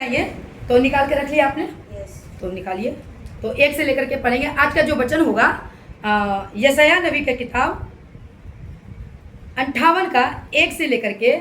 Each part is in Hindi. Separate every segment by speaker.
Speaker 1: ये तो निकाल के रख लिया आपने। तो निकालिए। तो एक से लेकर के पढ़ेंगे। आज का जो वचन होगा यशायाह नबी का किताब 58 का 1 से लेकर के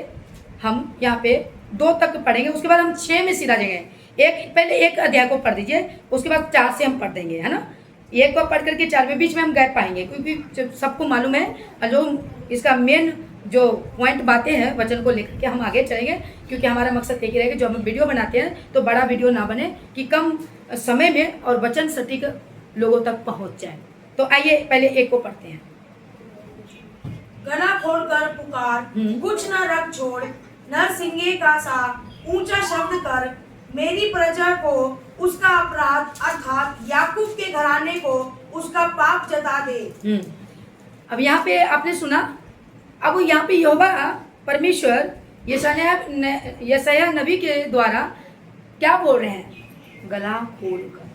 Speaker 1: हम यहाँ पे 2 तक पढ़ेंगे। उसके बाद हम 6 में सीधा जाएंगे। पहले एक अध्याय को पढ़ दीजिए, उसके बाद 4 से हम पढ़ देंगे, है ना। एक को पढ़ करके 4 में बीच में हम गैप पाएंगे, क्योंकि सबको मालूम है जो इसका मेन जो पॉइंट बातें हैं वचन को लेकर के हम आगे चलेंगे, क्योंकि हमारा मकसद एक ही रहेगा, जो हम वीडियो बनाते हैं तो बड़ा वीडियो ना बने कि कम समय में और वचन सटीक लोगों तक पहुंच जाए। तो आइए पहले एक को पढ़ते हैं।
Speaker 2: गला खोलकर पुकार, कुछ न रख छोड़, नरसिंगे का सा ऊंचा शब्द कर, मेरी प्रजा को उसका अपराध अर्थात याकूब के घराने को उसका पाप जता दे।
Speaker 1: अब यहाँ पे आपने सुना, अब यहाँ पे यहोवा परमेश्वर यशायाह नबी के द्वारा क्या बोल रहे हैं? गला खोलकर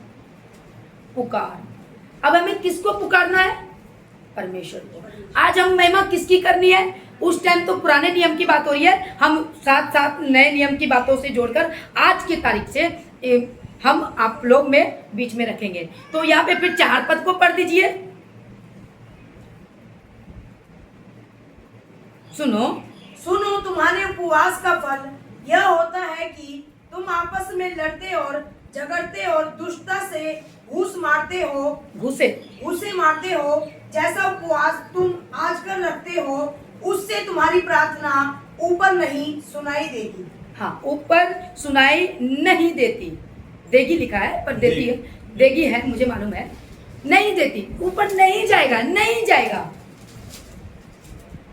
Speaker 1: पुकार। अब हमें किसको पुकारना है? परमेश्वर को। आज हम महिमा किसकी करनी है? उस टाइम तो पुराने नियम की बात हो रही है, हम साथ साथ नए नियम की बातों से जोड़कर आज की तारीख से हम आप लोग में बीच में रखेंगे। तो यहाँ पे फिर 4 पद को पढ़ दीजिए।
Speaker 2: सुनो तुम्हारे उपवास का फल यह होता है कि तुम आपस में लड़ते और झगड़ते और दुष्टता से घूसे मारते हो। जैसा उपवास तुम आजकल रखते हो, उससे तुम्हारी प्रार्थना ऊपर नहीं सुनाई देगी।
Speaker 1: हाँ, ऊपर सुनाई नहीं देती। देगी लिखा है, पर देती है, देगी है, मुझे मालूम है। नहीं देती, ऊपर नहीं जाएगा, नहीं जाएगा।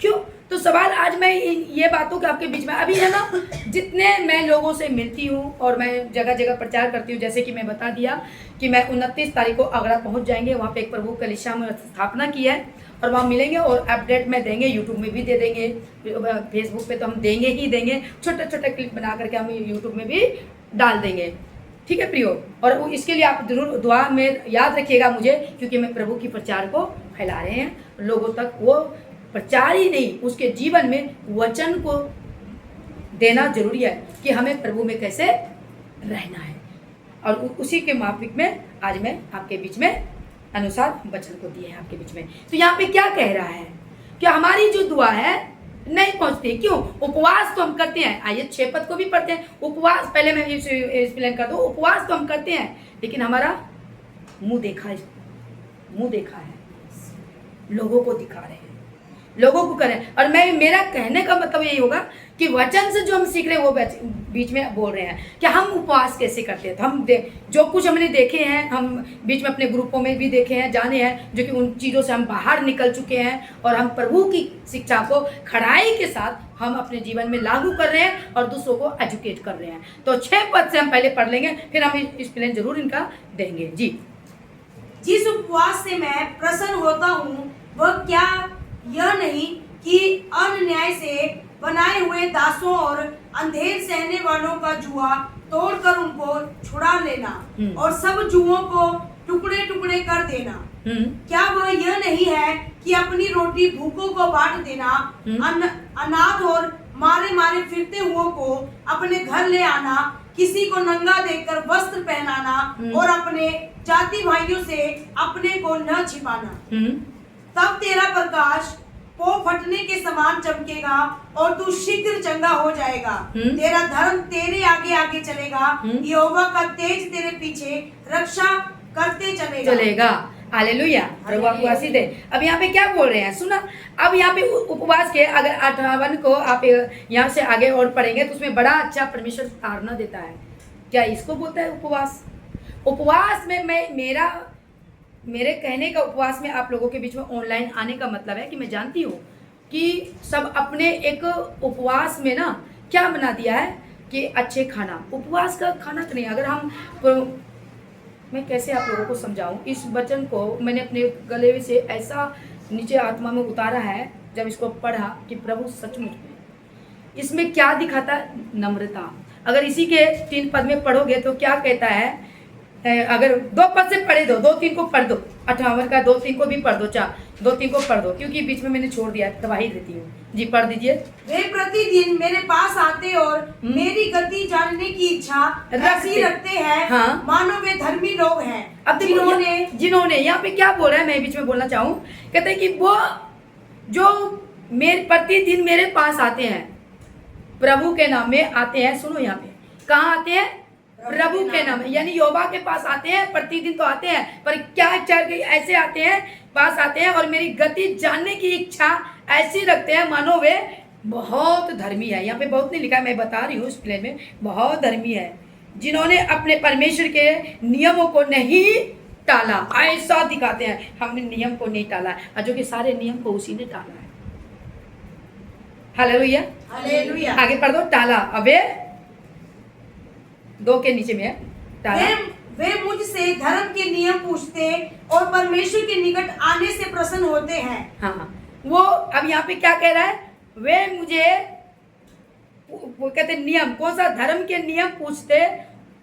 Speaker 1: क्यों? तो सवाल आज मैं ये बातों के आपके बीच में अभी है ना, जितने मैं लोगों से मिलती हूँ और मैं जगह जगह प्रचार करती हूँ, जैसे कि मैं बता दिया कि मैं 29 तारीख को आगरा पहुँच जाएंगे। वहाँ पे एक प्रभु कलीसिया में स्थापना की है और वहाँ मिलेंगे और अपडेट में देंगे, यूट्यूब में भी दे देंगे, फेसबुक पे तो हम देंगे ही देंगे। छोटे छोटे क्लिप बना करके हम यूट्यूब में भी डाल देंगे, ठीक है प्रियो। और इसके लिए आप जरूर दुआ में याद रखिएगा मुझे, क्योंकि मैं प्रभु की प्रचार को फैला रहे हैं लोगों तक। वो प्रचार ही नहीं, उसके जीवन में वचन को देना जरूरी है कि हमें प्रभु में कैसे रहना है। और उसी के माफिक में आज मैं आपके बीच में अनुसार वचन को दिए हैं आपके बीच में। तो यहाँ पे क्या कह रहा है कि हमारी जो दुआ है नहीं पहुंचती। क्यों? उपवास तो हम करते हैं। आइए 6 पद को भी पढ़ते हैं। उपवास पहले मैं एक्सप्लेन कर दूं। उपवास तो हम करते हैं, लेकिन हमारा मुंह देखा है, लोगों को दिखा रहे हैं, लोगों को करें। और मेरा कहने का मतलब यही होगा कि वचन से जो हम सीख रहे हैं वो बीच में बोल रहे हैं कि हम उपवास कैसे करते हैं। तो हम जो कुछ हमने देखे हैं, हम बीच में अपने ग्रुपों में भी देखे हैं, जाने हैं, जो कि उन चीज़ों से हम बाहर निकल चुके हैं और हम प्रभु की शिक्षा को खड़ाई के साथ हम अपने जीवन में लागू कर रहे हैं और दूसरों को एजुकेट कर रहे हैं। तो 6 पद से हम पहले पढ़ लेंगे, फिर हम एक्सप्लेन जरूर इनका देंगे। जी,
Speaker 2: जिस उपवास से मैं प्रसन्न होता हूँ वह क्या यह नहीं कि अन्याय से बनाए हुए दासों और अंधेर सहने वालों का जुआ तोड़कर उनको छुड़ा लेना और सब जुओं को टुकड़े टुकड़े कर देना। क्या वह यह नहीं है कि अपनी रोटी भूखों को बांट देना, अनाथ और मारे मारे फिरते हुओं को अपने घर ले आना, किसी को नंगा देखकर वस्त्र पहनाना और अपने जाति भाइयों से अपने को न छिपाना। तब तेरा प्रकाश पो फटने के समान चमकेगा और तू शीघ्र चंगा हो जाएगा। तेरा धर्म तेरे आगे आगे चलेगा, यहोवा का तेज तेरे पीछे रक्षा करते चलेगा।
Speaker 1: हालेलुया, प्रभु आपको आशीष दे। अब यहाँ पे क्या बोल रहे हैं सुना। अब यहाँ पे उपवास के अगर 58 को आप यहाँ से आगे और पढ़ेंगे तो उसमें बड़ा अच्छा परमेश्वर ताड़ना देता है। क्या इसको बोलता है उपवास? उपवास में मेरे कहने का उपवास में आप लोगों के बीच में ऑनलाइन आने का मतलब है कि मैं जानती हूँ कि सब अपने एक उपवास में ना क्या बना दिया है कि अच्छे खाना। उपवास का खाना तो नहीं। अगर मैं कैसे आप लोगों को समझाऊं, इस वचन को मैंने अपने गले से ऐसा नीचे आत्मा में उतारा है जब इसको पढ़ा कि प्रभु सचमुच में इसमें क्या दिखाता है? नम्रता। अगर इसी के 3 पद में पढ़ोगे तो क्या कहता है? अगर 2 पद से पढ़े दो, 2-3 को पढ़ दो, 58 का 2-3 को भी पढ़ दो, 2-3 को पढ़ दो, क्योंकि बीच में मैंने छोड़ दिया, गवाही देती हूँ। जी पढ़ दीजिए।
Speaker 2: वे प्रतिदिन मेरे पास आते और मेरी गति जानने की इच्छा ऐसी रखते हैं,
Speaker 1: हाँ।
Speaker 2: मानो वे धर्मी लोग हैं।
Speaker 1: अब जिन्होंने यहाँ पे क्या बोल रहा है, मैं बीच में बोलना चाहूँ, कहते हैं कि वो जो मेरे प्रतिदिन मेरे पास आते हैं, प्रभु के नाम में आते हैं। सुनो यहाँ पे कहाँ आते हैं? प्रभु के नाम में, यानी यहोवा के पास आते हैं, प्रतिदिन तो आते हैं, पर क्या ऐसे आते हैं, पास आते हैं और मेरी गति जानने की इच्छा ऐसी रखते हैं मानो वे बहुत धर्मी है। यहाँ पे बहुत नहीं लिखा है, मैं बता रही हूँ उस प्लेन में, बहुत धर्मी है, जिन्होंने अपने परमेश्वर के नियमों को नहीं टाला। ऐसा दिखाते हैं हमने नियम को नहीं टाला है, जो कि सारे नियम को उसी ने टाला है। Hallelujah,
Speaker 2: hallelujah.
Speaker 1: आगे पढ़ दो। टाला, अबे 2 के नीचे में है टाला।
Speaker 2: वे मुझसे धर्म के नियम पूछते और परमेश्वर के निकट आने से प्रसन्न होते हैं।
Speaker 1: हाँ, वो अब यहाँ पे क्या कह रहा है? वे मुझे, वो कहते नियम, कौन सा? धर्म के नियम पूछते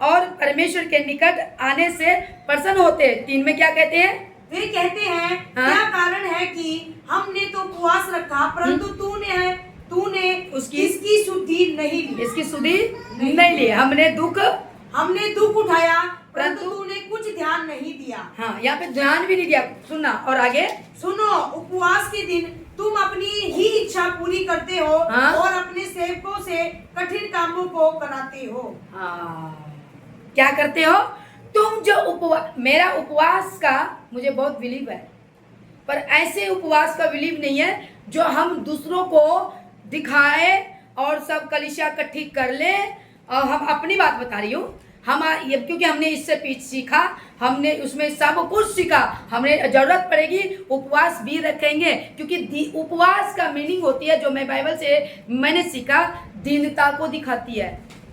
Speaker 1: और परमेश्वर के निकट आने से प्रसन्न होते। 3 में क्या कहते हैं?
Speaker 2: वे कहते हैं,
Speaker 1: हाँ?
Speaker 2: क्या कारण है कि हमने तो उपवास रखा परंतु तूने इसकी शुद्धि नहीं ली।
Speaker 1: इसकी सुधि नहीं ली। हमने दुख
Speaker 2: उठाया परंतु तूने कुछ ध्यान नहीं दिया।
Speaker 1: हाँ, यहाँ पे ध्यान भी नहीं दिया। सुनना और आगे
Speaker 2: सुनो, उपवास के दिन तुम अपनी ही इच्छा पूरी करते हो। हाँ? और अपने सेवकों से कठिन कामों को कराते हो।
Speaker 1: हाँ, क्या करते हो तुम? जो मेरा उपवास का मुझे बहुत बिलीव है, पर ऐसे उपवास का बिलीव नहीं है जो हम दूसरों को दिखाए और सब कलीसिया इकट्ठी कर ले। और हम अपनी बात बता रही हूँ, क्योंकि हमने इससे पीछे सीखा, हमने उसमें सब कुछ सीखा। हमें जरूरत पड़ेगी उपवास भी रखेंगे, क्योंकि उपवास का मीनिंग होती है, जो मैं बाइबल से मैंने सीखा, दीनता को दिखाती है,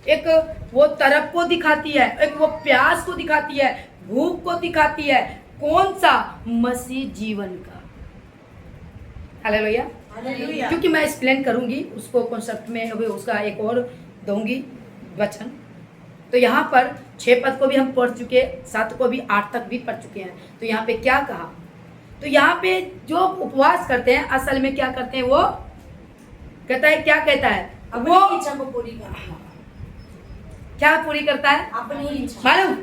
Speaker 1: एक वो तरफ को दिखाती है, एक वो प्यास को दिखाती है, भूख को दिखाती है। कौन सा? मसीह जीवन का। Hallelujah,
Speaker 2: hallelujah.
Speaker 1: क्योंकि मैं एक्सप्लेन करूंगी उसको, कॉन्सेप्ट में अभी उसका एक और दूंगी वचन। तो यहाँ पर 6 पद को भी हम पढ़ चुके, 7 को भी, 8 तक भी पढ़ चुके हैं। तो यहाँ पे क्या कहा? तो यहाँ पे जो उपवास करते हैं असल में क्या करते हैं? वो कहता है, क्या कहता है?
Speaker 2: वो इच्छा को पूरी करता है।
Speaker 1: क्या पूरी करता है?
Speaker 2: अपनी इच्छा।
Speaker 1: मालूम?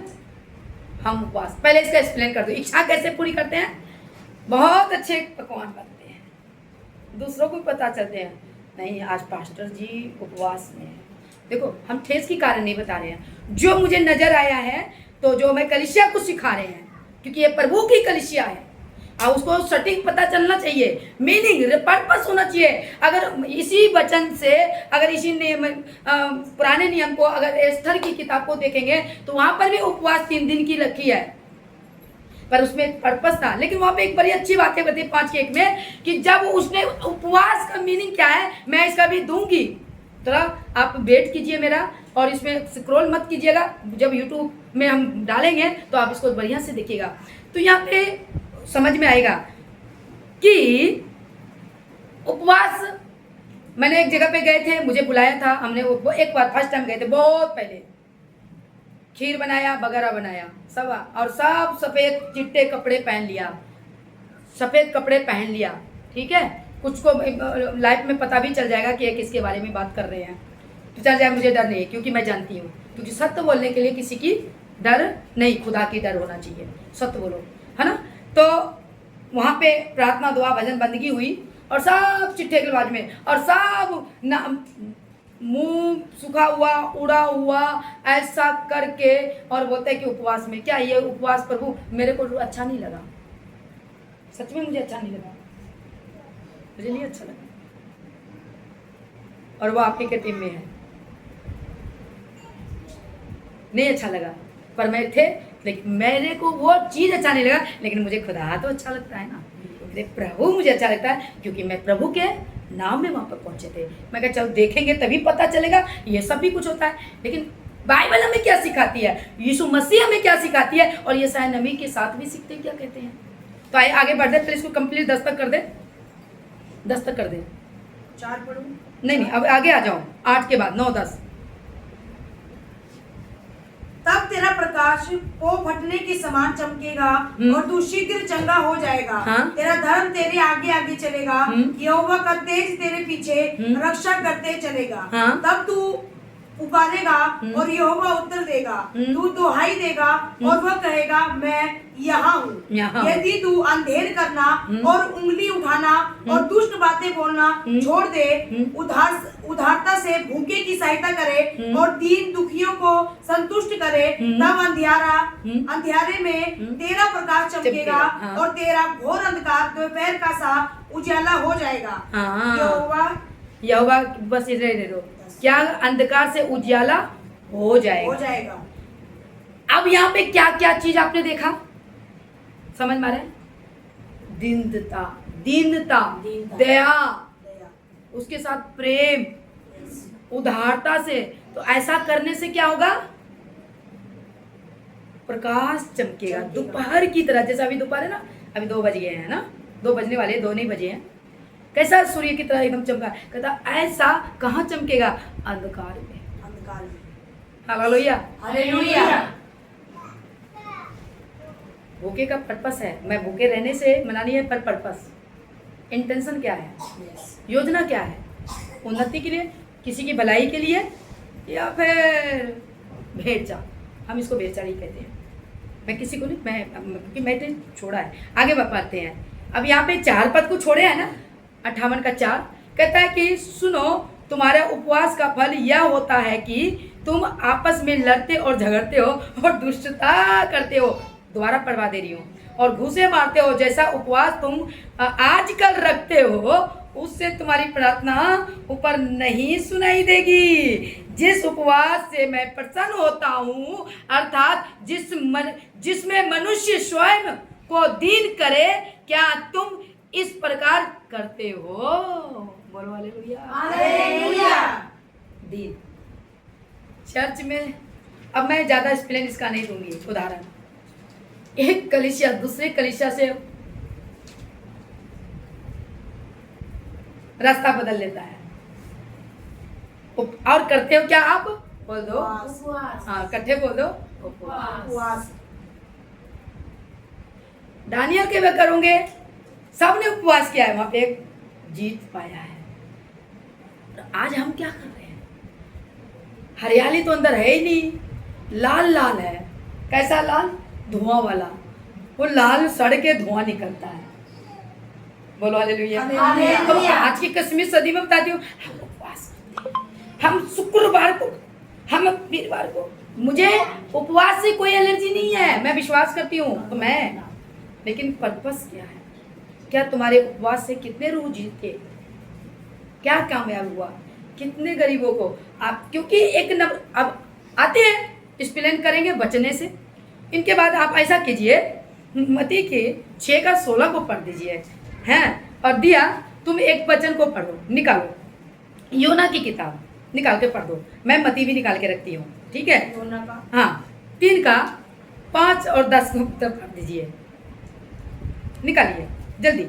Speaker 1: हम उपवास, पहले इसका एक्सप्लेन कर दो। इच्छा कैसे पूरी करते हैं? बहुत अच्छे पकवान बनते हैं, दूसरों को पता चलते हैं, नहीं आज पास्टर जी उपवास में है। देखो, हम ठेस की कारण नहीं बता रहे हैं, जो मुझे नजर आया है, तो जो मैं कलीसिया को सिखा रहे हैं, क्योंकि ये प्रभु की कलीसिया है और उसको सटीक पता चलना चाहिए, मीनिंग, पर्पस होना चाहिए। अगर इसी वचन से, अगर इसी नियम, पुराने नियम को, अगर एस्थर की किताब को देखेंगे तो वहां पर भी उपवास 3 दिन की रखी है, पर उसमें पर्पस था। लेकिन वहां पे एक बड़ी अच्छी बात है बताइए 5 के 1 में, कि जब उसने उपवास का मीनिंग क्या है मैं इसका भी दूंगी। थोड़ा आप वेट कीजिए मेरा, और इसमें स्क्रॉल मत कीजिएगा, जब यूट्यूब में हम डालेंगे तो आप इसको बढ़िया से देखिएगा, तो यहाँ पे समझ में आएगा कि उपवास। मैंने एक जगह पे गए थे, मुझे बुलाया था, हमने वो एक बार फर्स्ट टाइम गए थे, बहुत पहले, खीर बनाया, बगैरा बनाया सब, और सब सफ़ेद चिट्टे कपड़े पहन लिया, सफ़ेद कपड़े पहन लिया, ठीक है। कुछ को लाइफ में पता भी चल जाएगा कि ये किसके बारे में बात कर रहे हैं, तो चल जाए, मुझे डर नहीं है, क्योंकि मैं जानती हूँ, क्योंकि सत्य बोलने के लिए किसी की डर नहीं, खुदा की डर होना चाहिए, सत्य बोलो, है ना। तो वहाँ पे प्रार्थना, दुआ, भजन, बंदगी हुई, और सब चिट्ठे के बाद में, और सब मुंह सूखा हुआ, उड़ा हुआ, ऐसा करके, और बोलते हैं कि उपवास में। क्या ये उपवास प्रभु मेरे को अच्छा नहीं लगा, सच में मुझे अच्छा नहीं लगा, मुझे नहीं अच्छा लगा, और वो आपके टीम में है, नहीं अच्छा लगा, पर मैं थे, लेकिन मेरे को वो चीज़ अच्छा नहीं लगा, लेकिन मुझे खुदा तो अच्छा लगता है ना, मेरे प्रभु मुझे अच्छा लगता है, क्योंकि मैं प्रभु के नाम में वहाँ पर पहुँचे थे। मैं कहा चलो देखेंगे तभी पता चलेगा, ये सब भी कुछ होता है। लेकिन बाइबल हमें क्या सिखाती है, यीशु मसीह हमें क्या सिखाती है, और ये शायद नबी के साथ भी सीखते हैं, क्या कहते हैं। तो आइए आगे बढ़ दे, तो इसको कंप्लीट 10 तक कर दे, 10 तक कर दे,
Speaker 2: 4 पढ़ूं?
Speaker 1: नहीं, अब आगे आ जाओ, 8 के बाद 9, 10।
Speaker 2: तब तेरा प्रकाश प्रकाश को फटने के समान चमकेगा और तू शीघ्र चंगा हो जाएगा।
Speaker 1: हाँ।
Speaker 2: तेरा धर्म तेरे आगे आगे चलेगा, यहोवा का तेज तेरे पीछे रक्षा करते चलेगा।
Speaker 1: हाँ।
Speaker 2: तब तू पुकारेगा और यहोवा उत्तर देगा, तू दुहाई देगा और वह कहेगा मैं यहाँ
Speaker 1: यहाँ
Speaker 2: हूँ। यदि तू अंधेर करना और उंगली उठाना और दुष्ट बातें बोलना छोड़ दे, उदारता से भूखे की सहायता करे और दीन दुखियों को संतुष्ट करे, तब अंधियारे में तेरा प्रकाश चमकेगा
Speaker 1: हाँ।
Speaker 2: और तेरा घोर अंधकार दोपहर का सा उजाला हो जाएगा।
Speaker 1: हाँ। यहोवा बस इधर दे दो, क्या अंधकार से उजाला हो जाएगा। अब यहाँ पे क्या क्या चीज आपने देखा, समझ में आ रहा है? दीनता, दया, उसके साथ प्रेम, उदारता से। तो ऐसा करने से क्या होगा? प्रकाश चमकेगा दोपहर की तरह। जैसा अभी दोपहर है ना, अभी 2 बज गए हैं ना, 2 बजने वाले, 2 नहीं बजे हैं। कैसा सूर्य की तरह एकदम चमका। कहता ऐसा कहाँ चमकेगा? अंधकार में। हालेलुया। भूखे का पर्पस है, मैं भूखे रहने से मना नहीं है, पर पर्पस, इंटेंशन क्या है, योजना क्या है? उन्नति के लिए, किसी की भलाई के लिए, या फिर भेड़चाल? हम इसको भेड़चाल ही कहते हैं। मैं किसी को नहीं, क्योंकि मैंने छोड़ा है। आगे बढ़ते हैं। अब यहाँ पे 4 पद को छोड़े है ना, 58 का 4 कहता है कि सुनो, तुम्हारे उपवास का फल यह होता है कि तुम आपस में लड़ते और झगड़ते हो और दुष्टता करते हो। दोबारा पढ़वा दे रही हूँ। और घूसे मारते हो। जैसा उपवास तुम आजकल रखते हो, उससे तुम्हारी प्रार्थना ऊपर नहीं सुनाई देगी। जिस उपवास से मैं प्रसन्न होता हूँ, अर्थात जिसमें मनुष्य स्वयं को दीन करे, क्या तुम इस प्रकार करते हो? बोलो हालेलुया। दीन। चर्च में, अब मैं ज्यादा एक्सप्लेन इसका नहीं दूंगी। उदाहरण, एक कलीसिया दूसरे कलीसिया से रास्ता बदल लेता है, और करते हो क्या आप? बोल दो हाँ, इकट्ठे बोल दो उपवास। दानियल के वे करोगे, सबने उपवास किया है, वहां पे जीत पाया है। तो आज हम क्या कर रहे हैं? हरियाली तो अंदर है ही नहीं, लाल लाल है। कैसा लाल? धुआं वाला। वो लाल सड़ के धुआं निकलता है। बोलो हालेलुया। तो आज की 21वीं सदी में बताती हूँ, हम उपवास करते हैं, हम शुक्रवार को, हम वीरवार को। मुझे उपवास से कोई एलर्जी नहीं है, मैं विश्वास करती हूँ तो मैं, लेकिन पर्पस क्या है? क्या तुम्हारे उपवास से कितने रूह जीते? क्या कामयाब हुआ? कितने गरीबों को आप, क्योंकि एक अब आते हैं, एक्सप्लेन करेंगे बचने से। इनके बाद आप ऐसा कीजिए, मत्ती के 6 का 16 को पढ़ दीजिए हैं, और दिया तुम एक वचन को पढ़ो, निकालो, योना की किताब निकाल के पढ़ दो। मैं मत्ती भी निकाल के रखती हूँ, ठीक है? हाँ, 3 का 5 और 10 को पढ़ दीजिए, निकालिए जल्दी।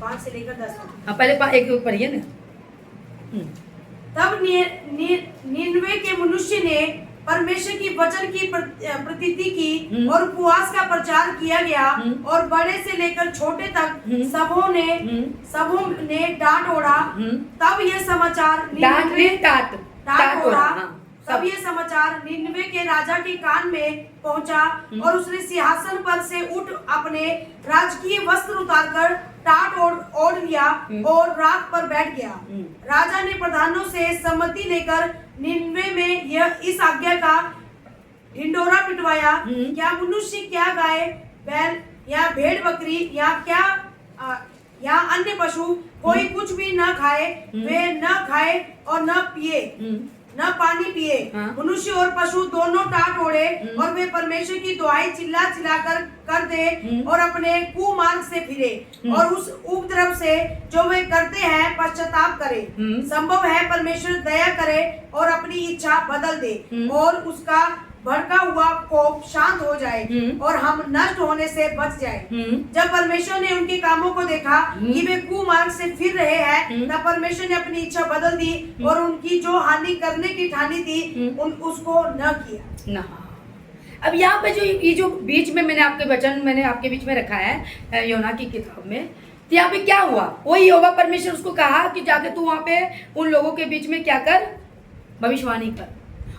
Speaker 2: 5 से लेकर 10।
Speaker 1: हाँ, पहले एक पढ़िए ना।
Speaker 2: तब निनवे के मनुष्य ने परमेश्वर की वचन की प्रतीति की और उपवास का प्रचार किया गया, और बड़े से लेकर छोटे तक सबों ने डांट ओढ़ा। तब यह समाचार तब ये समाचार निनवे के राजा के कान में पहुंचा, और उसने सिंहासन पर से उठ अपने राजकीय वस्त्र उतारकर टाट ओढ़ लिया और राख पर बैठ गया। राजा ने प्रधानों से सम्मति लेकर निनवे में यह इस आज्ञा का ढिंडोरा पिटवाया, क्या मनुष्य, क्या गाय बैल या भेड़ बकरी या अन्य पशु कोई कुछ भी न खाए, वे न खाए और न पिए, न पानी पिए। मनुष्य और पशु दोनों टाट ओढ़े, और वे परमेश्वर की दुहाई चिल्ला चिल्ला कर दे और अपने कुमार्ग से फिरे, और उस उपद्रव से जो वे करते हैं पश्चाताप करे। संभव है परमेश्वर दया करे और अपनी इच्छा बदल दे, और उसका भड़का हुआ कोप शांत हो जाए, और हम नष्ट होने से बच जाए। जब परमेश्वर ने उनके कामों को देखा कि वे कुमार्ग से फिर रहे हैं, तब परमेश्वर ने अपनी इच्छा बदल दी और उनकी जो हानि करने की ठानी थी उसको न किया।
Speaker 1: अब यहाँ पे जो ये जो बीच में मैंने आपके वचन मैंने आपके बीच में रखा है योना की किताब में, तो यहाँ पे क्या हुआ? वही यहोवा परमेश्वर उसको कहा कि जाके तू वहाँ पे उन लोगों के बीच में क्या कर, भविष्यवाणी कर,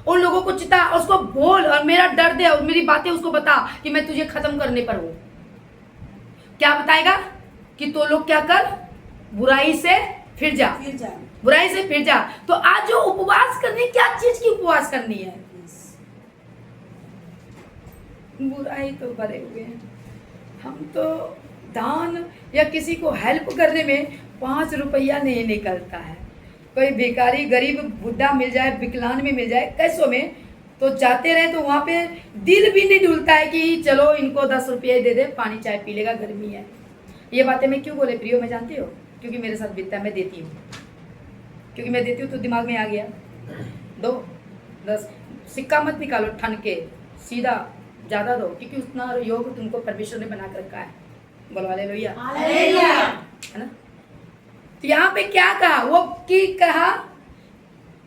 Speaker 1: उन लोगों को चिता, उसको बोल और मेरा डर दे और मेरी बातें उसको बता कि मैं तुझे खत्म करने पर हूँ। क्या बताएगा कि तो लोग क्या कर, बुराई से फिर जा, बुराई से फिर जा। तो आज जो उपवास करनी, क्या चीज की उपवास करनी है? बुराई तो भरे हुए हैं हम, तो दान या किसी को हेल्प करने में 5 रुपया नहीं निकलता है। कोई भिखारी गरीब बुढ़ा मिल जाए, विकलांग में मिल जाए, कैसों में तो जाते रहे, तो वहाँ पे दिल भी नहीं डुलता है कि चलो इनको 10 रुपये दे दे, पानी चाय पी लेगा, गर्मी है। ये बातें मैं क्यों बोले प्रियो, मैं जानती हो? क्योंकि मेरे साथ बीतता है, मैं देती हूँ, क्योंकि मैं देती हूँ तो दिमाग में आ गया। 2 10 सिक्का मत निकालो ठन के, सीधा ज़्यादा दो, क्योंकि उतना योग तुमको परमेश्वर ने बना कर रखा है। बोलो हालेलुया, है ना? तो यहाँ पे क्या कहा वो, कि कहा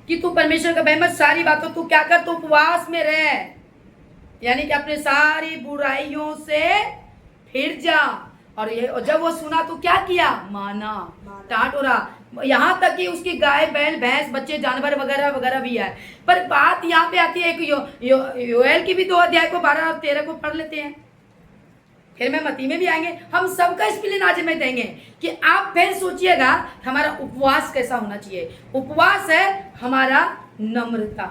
Speaker 1: कि तू परमेश्वर का भय मत, सारी बातों तू क्या कर, तू उपवास में रह, यानी कि अपने सारी बुराइयों से फिर जा। और ये, और जब वो सुना तो क्या किया, माना, टाटोरा, यहाँ तक कि उसकी गाय बैल भैंस बच्चे जानवर वगैरह वगैरह भी है। पर बात यहाँ पे आती है, एक योएल की भी 2 अध्याय को 12 और 13 को पढ़ लेते हैं, फिर मैं मती में भी आएंगे। हम सबका स्पिलिन आज में देंगे कि आप फिर सोचिएगा हमारा उपवास कैसा होना चाहिए। उपवास है हमारा नम्रता,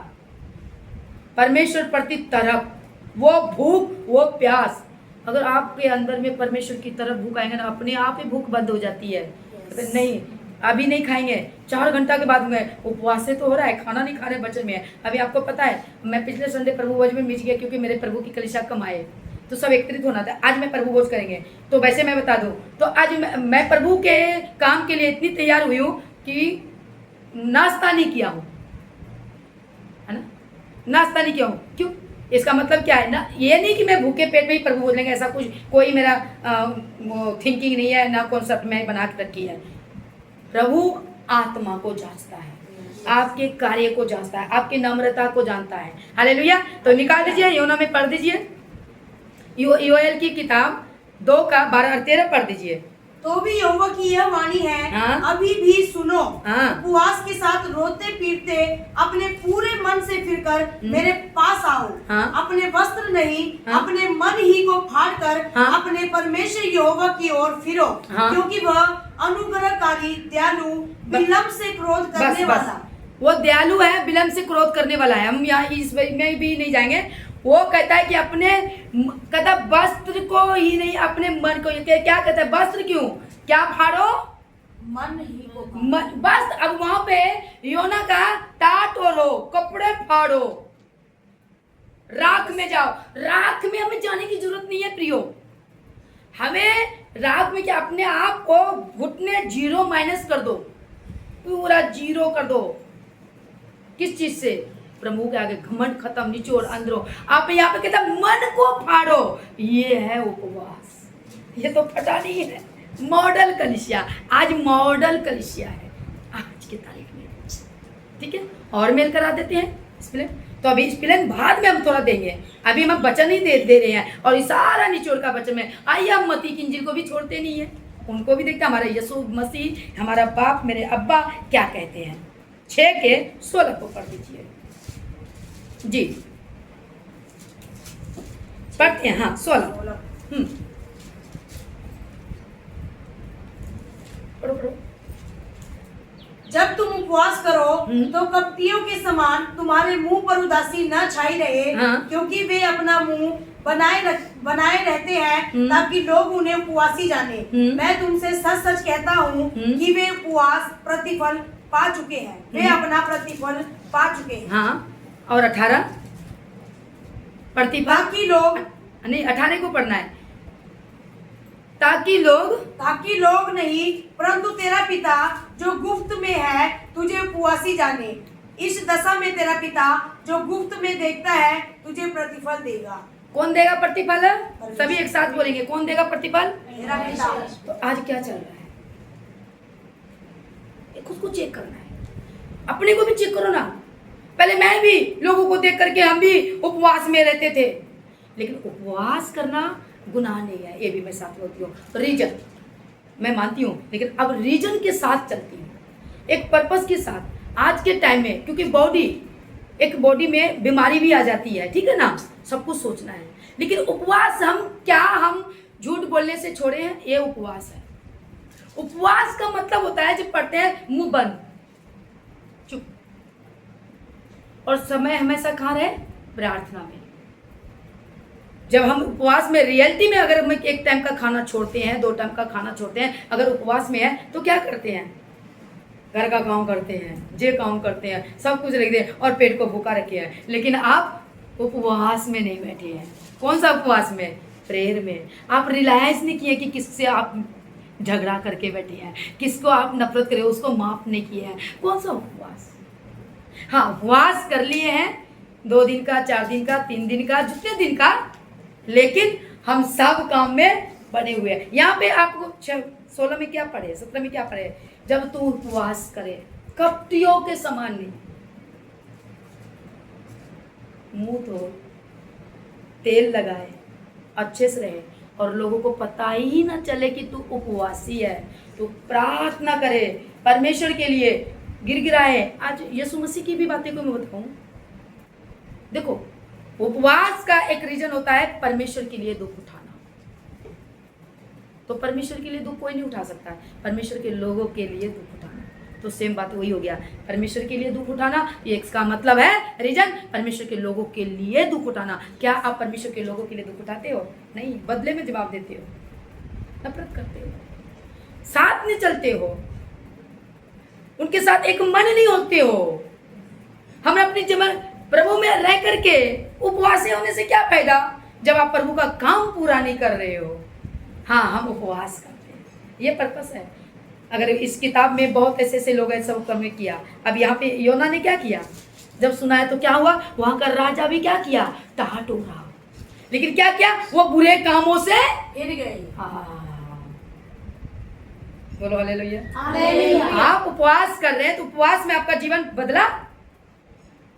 Speaker 1: परमेश्वर प्रति तरफ, वो भूख, वो प्यास। अगर आपके अंदर में परमेश्वर की तरफ भूख आएंगे ना, अपने आप ही भूख बंद हो जाती है। तो नहीं, अभी नहीं खाएंगे, 4 घंटा के बाद होंगे। उपवास से तो हो रहा है, खाना नहीं खा रहे, वचन में है। अभी आपको पता है, मैं पिछले संडे प्रभु भोज में मिस गया, क्योंकि मेरे प्रभु की कलीसिया कम आए, तो सब एकत्रित होना था। आज मैं प्रभु भोज करेंगे, तो वैसे मैं बता दूं, तो आज मैं प्रभु के काम के लिए इतनी तैयार हुई हूँ कि नाश्ता नहीं किया हूँ, है ना, नाश्ता नहीं किया हूँ। क्यों? इसका मतलब क्या है ना, ये नहीं कि मैं भूखे पेट में ही प्रभु भोज लेंगे, ऐसा कुछ कोई मेरा थिंकिंग नहीं है, ना कॉन्सेप्ट में बना के रखी है। प्रभु आत्मा को जांचता है, आपके कार्य को जांचता है, आपकी नम्रता को जानता है। हालेलुया। तो निकाल दीजिए, योना में पढ़ दीजिए, योएल की किताब 2 का 12 और 13 पढ़ दीजिए।
Speaker 2: तो भी यहोवा की यह वाणी है,
Speaker 1: हाँ?
Speaker 2: अभी भी सुनो,
Speaker 1: हाँ?
Speaker 2: उपवास के साथ रोते पीटते अपने पूरे मन से फिरकर मेरे पास आओ।
Speaker 1: हाँ?
Speaker 2: अपने वस्त्र नहीं,
Speaker 1: हाँ?
Speaker 2: अपने मन ही को फाड़कर
Speaker 1: हाँ?
Speaker 2: अपने परमेश्वर यहोवा की ओर फिरो,
Speaker 1: हाँ?
Speaker 2: क्योंकि वह अनुग्रहकारी, दयालु, विलम्ब से क्रोध करने वाला।
Speaker 1: वो दयालु है, विलम्ब से क्रोध करने वाला है। हम यहाँ इस में भी नहीं जाएंगे। वो कहता है कि अपने, कहता वस्त्र को ही नहीं, अपने मन को, क्या कहता है, वस्त्र क्यों, क्या फाड़ो,
Speaker 2: मन ही को
Speaker 1: बस। अब वहां पे योना का टाटोरो, कपड़े फाड़ो, राख में जाओ। राख में हमें जाने की जरूरत नहीं है प्रियो, हमें राख में क्या, अपने आप को घुटने 0- कर दो, पूरा 0 कर दो। किस चीज से? प्रभु के आगे घमंड खत्म, निचोड़ अंदरों। आप यहाँ पे कहता मन को फाड़ो, ये है उपवास। ये तो फटा नहीं है, मॉडल कलीसिया। आज मॉडल कलीसिया है आज की तारीख में, ठीक है। और मेल करा देते हैं स्पिलिन, तो अभी स्पिलिन बाद में हम थोड़ा देंगे, अभी हम वचन ही दे रहे हैं। और इस सारा निचोड़ का वचन में आइए, हम मती की इंजील को भी छोड़ते नहीं है, उनको भी देखते हमारा यीशु मसीह, हमारा बाप, मेरे अब्बा क्या कहते हैं। 6 के 16 को पढ़ दीजिए जी, पढ़ते हैं। हाँ 16। पढ़ो पढ़ो।
Speaker 2: जब तुम उपवास करो तो कपटियों के समान तुम्हारे मुंह पर उदासी न छाई रहे,
Speaker 1: हाँ?
Speaker 2: क्योंकि वे अपना मुंह बनाए रहते हैं ताकि लोग उन्हें उपवासी जाने। मैं तुमसे सच सच कहता हूँ कि वे उपवास प्रतिफल पा चुके हैं, वे अपना प्रतिफल पा चुके हैं।
Speaker 1: हाँ, और 18 प्रतिफल,
Speaker 2: ताकि लोग,
Speaker 1: नहीं 18 को पढ़ना है, ताकि लोग
Speaker 2: नहीं, परंतु तेरा पिता जो गुप्त में है तुझे उपवासी जाने। इस दशा में तेरा पिता जो गुप्त में देखता है तुझे प्रतिफल देगा।
Speaker 1: कौन देगा प्रतिफल? सभी एक साथ बोलेंगे, कौन देगा प्रतिफल?
Speaker 2: तेरा पिता।
Speaker 1: तो आज क्या चल रहा है, खुद को चेक करना है, अपने को भी चेक करो ना। पहले मैं भी लोगों को देख करके हम भी उपवास में रहते थे, लेकिन उपवास करना गुनाह नहीं है, ये भी मैं साथ बोलती हूँ। रीजन मैं मानती हूँ, लेकिन अब रीजन के साथ चलती हूँ, एक पर्पस के साथ। आज के टाइम में क्योंकि बॉडी में बीमारी भी आ जाती है, ठीक है ना, सब कुछ सोचना है। लेकिन उपवास हम झूठ बोलने से छोड़े हैं, ये उपवास है। उपवास का मतलब होता है जब पढ़ते हैं मुंह बंद, चुप, और समय हमेशा कहाँ रहे? प्रार्थना में। जब हम उपवास में रियलिटी में अगर हम एक टाइम का खाना छोड़ते हैं, 2 टाइम का खाना छोड़ते हैं, अगर उपवास में है तो क्या करते हैं? घर का काम करते हैं, जे काम करते हैं, सब कुछ रख दे और पेट को भूखा रखे हैं। लेकिन आप उपवास में नहीं बैठे हैं। कौन सा उपवास में? प्रेयर में। आप रियलाइज नहीं किए कि किससे आप झगड़ा करके बैठे हैं, किसको आप नफरत करे उसको माफ नहीं किया है। कौन सा उपवास? हाँ, उपवास कर लिए हैं 2 दिन का, 4 दिन का, 3 दिन का, जितने दिन का, लेकिन हम सब काम में बने हुए हैं। यहाँ पे आपको 16 में क्या पढ़े, 17 में क्या पढ़े? जब तू उपवास करे कपटियों के समान नहीं, मुंह धो, तेल लगाए, अच्छे से रहे और लोगों को पता ही ना चले कि तू उपवासी है। तू प्रार्थना करे परमेश्वर के लिए, गिड़गिड़ाए। आज यीशु मसीह की भी बातें को मैं बताऊं। देखो, उपवास का एक रीजन होता है परमेश्वर के लिए दुख उठाना। तो परमेश्वर के लिए दुख कोई नहीं उठा सकता है, परमेश्वर के लोगों के लिए दुख उठाना। तो सेम बात वही हो गया, परमेश्वर के लिए दुख उठाना, ये इसका मतलब है रीजन, परमेश्वर के लोगों के लिए दुख उठाना। क्या आप परमेश्वर के लोगों के लिए दुख उठाते हो? नहीं, बदले में जवाब देते हो, नफरत करते हो, साथ नहीं चलते हो, उनके साथ एक मन नहीं होते हो। हम अपनी जब प्रभु में रह करके उपवासी होने से क्या फायदा जब आप प्रभु का काम पूरा नहीं कर रहे हो? हाँ, हम उपवास करते हैं, ये पर्पस है। अगर इस किताब में बहुत ऐसे लोग हैं सब कम किया। अब यहाँ पे योना ने क्या किया? जब सुना है तो क्या हुआ? वहां का राजा भी क्या किया? टहाटोरा। लेकिन क्या किया? वो बुरे कामों से
Speaker 2: हिर गए।
Speaker 1: बोलो हालेलुया। आप उपवास कर रहे हैं तो उपवास में आपका जीवन बदला?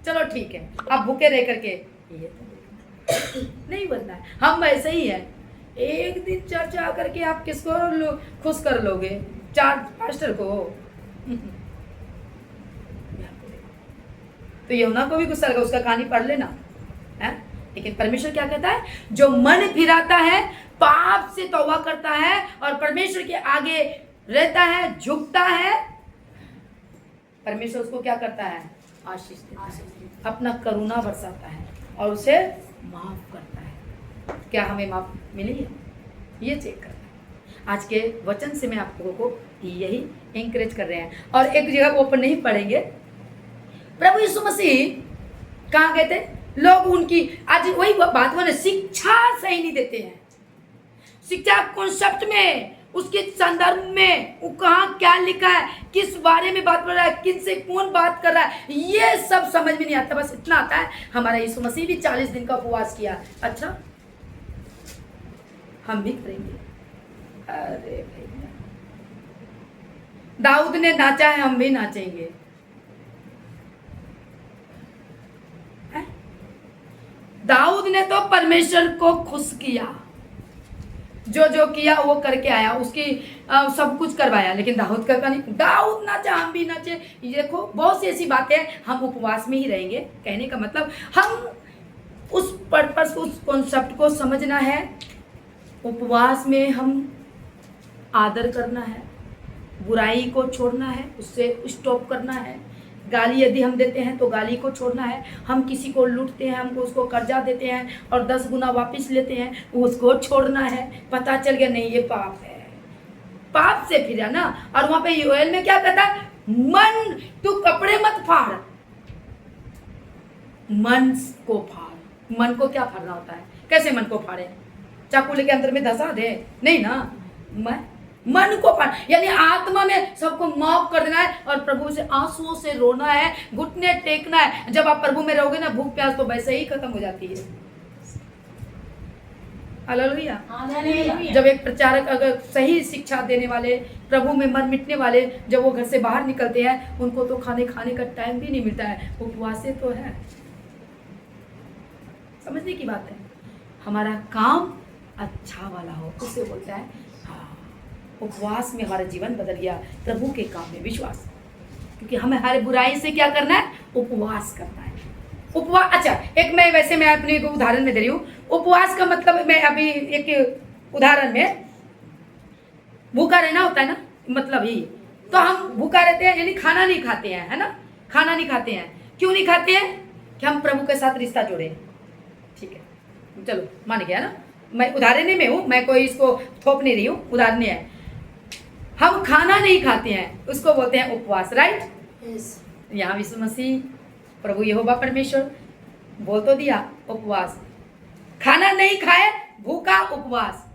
Speaker 1: चलो ठीक है, आप भूखे रह करके ये तो नहीं बदला है। हम ऐसे ही है, एक दिन चर्च आकर के आप किसको खुश कर लोगे? 4 पास्टर को। तो यमुना को भी गुस्सा लगा, उसका कहानी पढ़ लेना है। लेकिन परमेश्वर क्या कहता है? जो मन फिराता है, पाप से तौबा करता है और परमेश्वर के आगे रहता है, झुकता है, परमेश्वर उसको क्या करता है? आशीष देता है, अपना करुणा बरसाता है और उसे माफ करता है। क्या हमें माफ मिली है? ये चेक करना है। आज के वचन से मैं आप लोगों को यही एंकरेज कर रहे हैं। और एक जगह वो अपन नहीं पढ़ेंगे, प्रभु यीशु मसीह कहाँ गए थे? लोग उनकी आज वही बात बोले, शिक्षा सही नहीं देते हैं। शिक्षा कॉन्सेप्ट में, उसके संदर्भ में वो कहाँ क्या लिखा है, किस बारे में बात कर रहा है, किन से कौन बात कर रहा है, ये सब समझ में नहीं आता। बस इतना आता है हमारा यीशु मसीह भी 40 दिन का उपवास किया, अच्छा हम भी करेंगे। अरे भैया, दाऊद ने नाचा है, हम भी नाचेंगे। दाऊद ने तो परमेश्वर को खुश किया, जो किया वो करके आया, उसकी सब कुछ करवाया। लेकिन दाऊद का नहीं, दाऊद नाचा हम भी नाचे। देखो, बहुत सी ऐसी बातें हैं। हम उपवास में ही रहेंगे, कहने का मतलब हम उस पर्पस, उस कॉन्सेप्ट को समझना है। उपवास में हम आदर करना है, बुराई को छोड़ना है, उससे स्टॉप करना है। गाली यदि हम देते हैं तो गाली को छोड़ना है। हम किसी को लूटते हैं, हमको उसको कर्जा देते हैं और 10 गुना वापस लेते हैं, उसको छोड़ना है। पता चल गया नहीं ये पाप है, पाप से फिरा ना। और वहां पे योएल में क्या कहता है? मन, तू कपड़े मत फाड़, मन को फाड़। मन को क्या फाड़ना होता है? कैसे मन को फाड़े? चाकू लेके अंदर में धसा दे? नहीं ना, मन को फाड़, यानी आत्मा में सबको माफ कर देना है और प्रभु से आंसुओं से रोना है, घुटने टेकना है। जब आप प्रभु में रहोगे ना, भूख प्यास तो वैसे ही खत्म हो जाती है। हालेलुया। जब एक प्रचारक अगर सही शिक्षा देने वाले, प्रभु में मन मिटने वाले, जब वो घर से बाहर निकलते हैं, उनको तो खाने का टाइम भी नहीं मिलता है। उपवास तो है, समझने की बात है। हमारा काम अच्छा वाला हो, उससे बोलता है हाँ, उपवास में हमारा जीवन बदल गया, प्रभु के काम में विश्वास। क्योंकि हमें हर बुराई से क्या करना है? उपवास करना है। उपवास, अच्छा एक मैं अपने एक उदाहरण में दे रही हूँ। उपवास का मतलब मैं अभी एक उदाहरण में, भूखा रहना होता है ना, मतलब ही तो हम भूखा रहते हैं यानी खाना नहीं खाते हैं, है ना, खाना नहीं खाते हैं। क्यों नहीं खाते हैं? कि हम प्रभु के साथ रिश्ता जोड़े। ठीक है, चलो मान गया ना, मैं उदाहरण में हूँ, मैं कोई इसको थोप नहीं रही हूँ, उदाहरण है। हम खाना नहीं खाते हैं, उसको बोलते हैं उपवास, राइट? यहाँ यीशु मसीह प्रभु यहोवा परमेश्वर बोल तो दिया उपवास, खाना नहीं खाए, भूखा उपवास।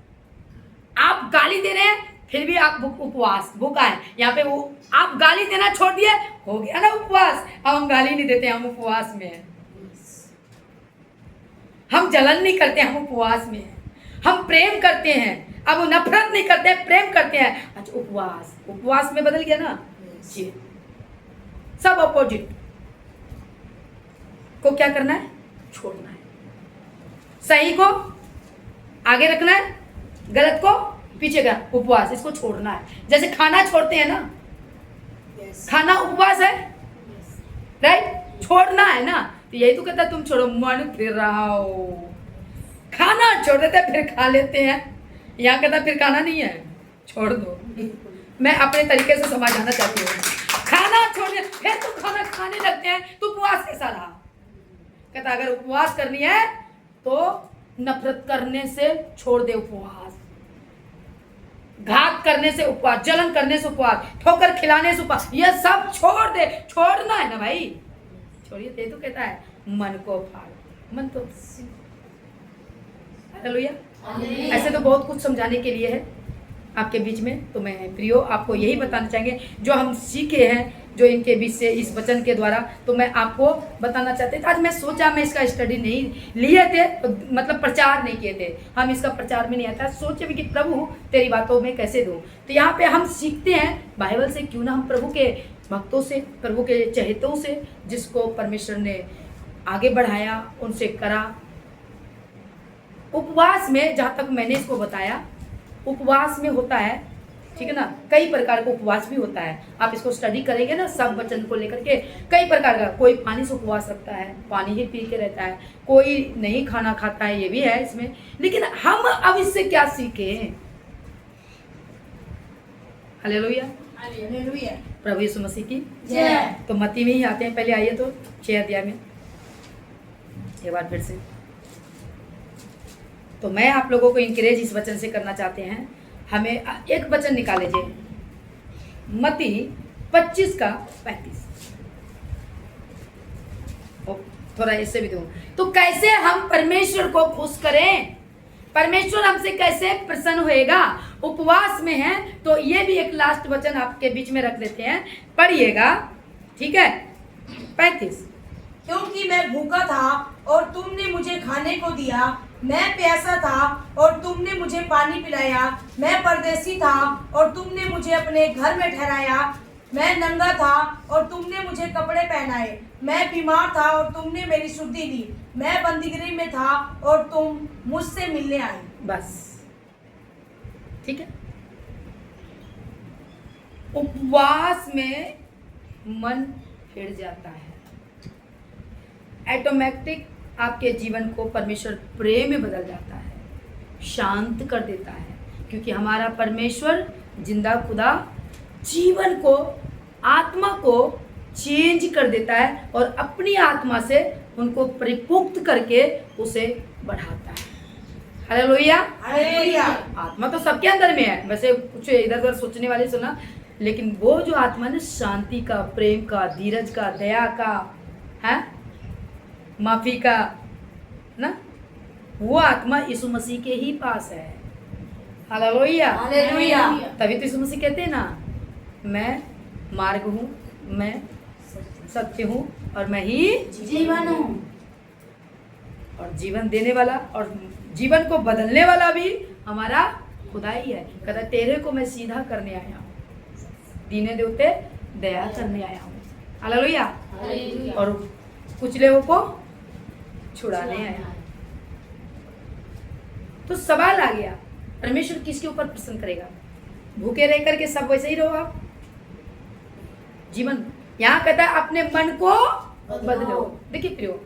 Speaker 1: आप गाली दे रहे हैं फिर भी आप उपवास, भूखा है। यहाँ पे वो आप गाली देना छोड़ दिए, हो गया ना उपवास। अब हम गाली नहीं देते, हम उपवास में हैं। हम जलन नहीं करते, हम उपवास में हैं। हम प्रेम करते हैं, अब नफरत नहीं करते, प्रेम करते हैं। अच्छा उपवास, उपवास में बदल गया ना जी। सब अपोजिट को क्या करना है? छोड़ना है। सही को आगे रखना है, गलत को पीछे का। उपवास, इसको छोड़ना है। जैसे खाना छोड़ते हैं ना, खाना उपवास है, राइट? छोड़ना है ना, तो यही तो कहता तुम छोड़ो, मन फिर रहा हो। खाना छोड़ देते फिर खा लेते हैं, यहाँ कहता फिर खाना नहीं है, छोड़ दो। मैं अपने तरीके से समझाना चाहती हूँ। खाना छोड़ने फिर तुम खाना खाने लगते हैं, तो उपवास कैसा रहा? कहता अगर उपवास करनी है तो नफरत करने से छोड़ दे उपवास, घात करने से उपवास, जलन करने से उपवास, ठोकर खिलाने से उपवास, ये सब छोड़ दे। छोड़ना है ना भाई, छोड़िए। ते तो कहता है मन को फाड़, मन तो हालेलुया। ऐसे तो बहुत कुछ समझाने के लिए है आपके बीच में। तो मैं प्रियो आपको यही बताना चाहेंगे जो हम सीखे हैं, जो इनके बीच से इस वचन के द्वारा, तो मैं आपको बताना चाहते थे। आज मैं सोचा मैं इसका स्टडी नहीं लिए थे, तो मतलब प्रचार नहीं किए थे, हम इसका प्रचार में नहीं आता। सोचे भी कि प्रभु तेरी बातों में कैसे दूं। तो यहाँ पे हम सीखते हैं बाइबल से, क्यों ना हम प्रभु के भक्तों से, प्रभु के चहेतों से, जिसको परमेश्वर ने आगे बढ़ाया, उनसे करा। उपवास में जहाँ तक मैंने इसको बताया, उपवास में होता है, ठीक है ना, कई प्रकार का उपवास भी होता है। आप इसको स्टडी करेंगे ना, सब वचन को लेकर के कई प्रकार का। कोई पानी से उपवास रखता है, पानी ही पी के रहता है, कोई नहीं खाना खाता है, ये भी है इसमें। लेकिन हम अब इससे क्या सीखें? Hallelujah,
Speaker 2: hallelujah.
Speaker 1: प्रभु यीशु मसीह की
Speaker 2: जय।
Speaker 1: तो मत्ती में ही आते हैं, पहले आइए तो 6 अध्याय में एक बार फिर से। तो मैं आप लोगों को इंकरेज इस वचन से करना चाहते हैं। हमें एक वचन निकाल लीजिए, मत्ती 25:35। थोड़ा इससे भी दूं तो कैसे हम परमेश्वर को खुश करें, परमेश्वर हमसे कैसे प्रसन्न होएगा? उपवास में है तो ये भी एक लास्ट वचन आपके बीच में रख देते हैं, पढ़िएगा, ठीक है? 35।
Speaker 2: क्योंकि मैं भूखा था और तुमने मुझे खाने को दिया, मैं प्यासा था और तुमने मुझे पानी पिलाया, मैं परदेसी था और तुमने मुझे अपने घर में ठहराया, मैं नंगा था और तुमने मुझे कपड़े पहनाए, मैं बीमार था और तुमने मेरी सुधि ली, मैं बंदीगृह में था और तुम मुझसे मिलने आए।
Speaker 1: बस, ठीक है। उपवास में मन फिर जाता है, ऑटोमेटिक आपके जीवन को परमेश्वर प्रेम में बदल जाता है, शांत कर देता है। क्योंकि हमारा परमेश्वर जिंदा खुदा जीवन को, आत्मा को चेंज कर देता है और अपनी आत्मा से उनको परिपुक्त करके उसे बढ़ाता है। Hallelujah,
Speaker 2: hallelujah.
Speaker 1: आत्मा तो सबके अंदर में है, वैसे कुछ इधर उधर सोचने वाले सुना, लेकिन वो जो आत्मा है शांति का, प्रेम का, धीरज का, दया का, है माफी का ना, वो आत्मा यीशु मसीह के ही पास है। Hallelujah,
Speaker 2: hallelujah.
Speaker 1: तभी तो यीशु मसीह कहते हैं ना, मैं मार्ग हूँ, मैं सत्य हूँ और मैं ही
Speaker 2: जीवन हूँ।
Speaker 1: और जीवन देने वाला और जीवन को बदलने वाला भी हमारा खुदा ही है। कहता तेरे को मैं सीधा करने आया हूँ, दीने देवते दया करने आया हूँ। हालेलुया। और कुचले को छुड़ाने आया। तो सवाल आ गया, परमेश्वर किसके ऊपर प्रसन्न करेगा? भूखे रह करके सब वैसे ही रहो आप? जीवन यहाँ कहता है अपने मन को बदलो। देखिए प्रियो,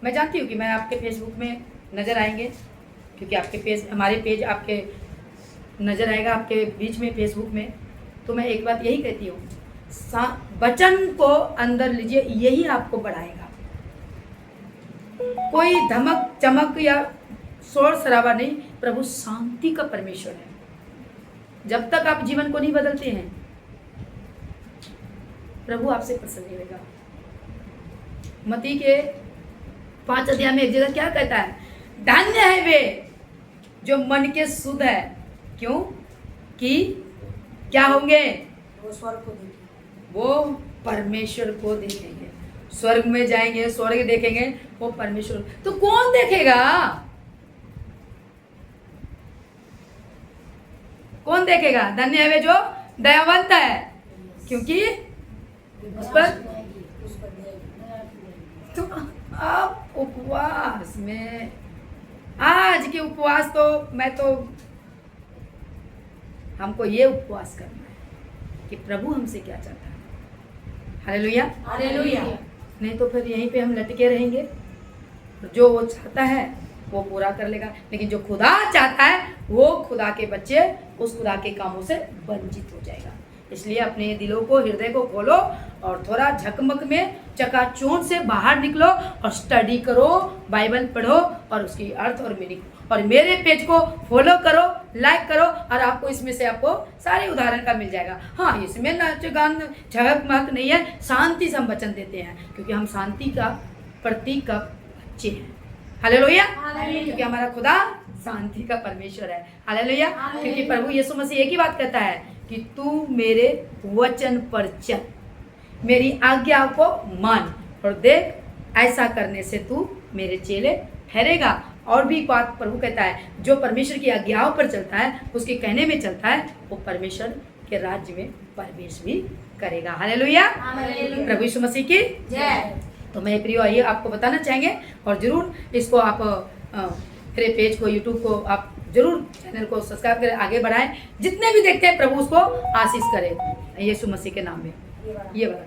Speaker 1: मैं जानती हूँ कि मैं आपके फेसबुक में नजर आएंगे, क्योंकि आपके पेज, हमारे पेज आपके नजर आएगा आपके बीच में फेसबुक में। तो मैं एक बात यही कहती हूँ, वचन को अंदर लीजिए, यही आपको बढ़ाएगा। कोई धमक चमक या शोर शराबा नहीं, प्रभु शांति का परमेश्वर है। जब तक आप जीवन को नहीं बदलते हैं, प्रभु आपसे प्रसन्न नहीं होगा। मत्ती के 5 अध्याय में एक जगह क्या कहता है? धन्य है वे जो मन के शुद्ध है, क्यों कि क्या होंगे?
Speaker 2: वो स्वर्ग को देखेंगे,
Speaker 1: वो परमेश्वर को देखेंगे, स्वर्ग में जाएंगे, स्वर्ग देखेंगे, वो परमेश्वर। तो कौन देखेगा? कौन देखेगा? धन्य है वे जो दयावंत है, क्योंकि उस पर। तो आप उपवास में, आज के उपवास तो मैं तो, हमको ये उपवास करना है कि प्रभु हमसे क्या चाहता है। Hallelujah,
Speaker 2: hallelujah.
Speaker 1: नहीं तो फिर यहीं पे हम लटके रहेंगे। जो वो चाहता है वो पूरा कर लेगा, लेकिन जो खुदा चाहता है वो खुदा के बच्चे उस खुदा के कामों से वंचित हो जाएगा। इसलिए अपने दिलों को, हृदय को खोलो और थोड़ा झकमक में चकाचौंध से बाहर निकलो और स्टडी करो, बाइबल पढ़ो और उसकी अर्थ और मीनिंग, और मेरे पेज को फॉलो करो, लाइक करो, और आपको इसमें से आपको सारे उदाहरण का मिल जाएगा। हाँ, इसमें नाच गान झगक मक नहीं है, शांति से हम वचन देते हैं, क्योंकि हम शांति का प्रतीक का बच्चे हैं। हालेलुया, क्योंकि हमारा खुदा शांति का परमेश्वर है। हालेलुया, क्योंकि प्रभु यीशु मसीह एक ही बात कहता है कि तू मेरे वचन पर चल, मेरी आज्ञा को मान, और देख ऐसा करने से तू मेरे चेले ठहरेगा। और भी बात प्रभु कहता है, जो परमेश्वर की आज्ञाओं पर चलता है, उसके कहने में चलता है, वो परमेश्वर के राज्य में प्रवेश भी करेगा। हालेलुया, प्रभु यीशु मसीह की
Speaker 2: जय।
Speaker 1: तो मैं प्रियो ये आपको बताना चाहेंगे, और जरूर इसको आप मेरे पेज को, यूट्यूब को आप जरूर चैनल को सब्सक्राइब करें, आगे बढ़ाएं। जितने भी देखते हैं प्रभु उसको आशीष करे यीशु मसीह के नाम में। ये वाला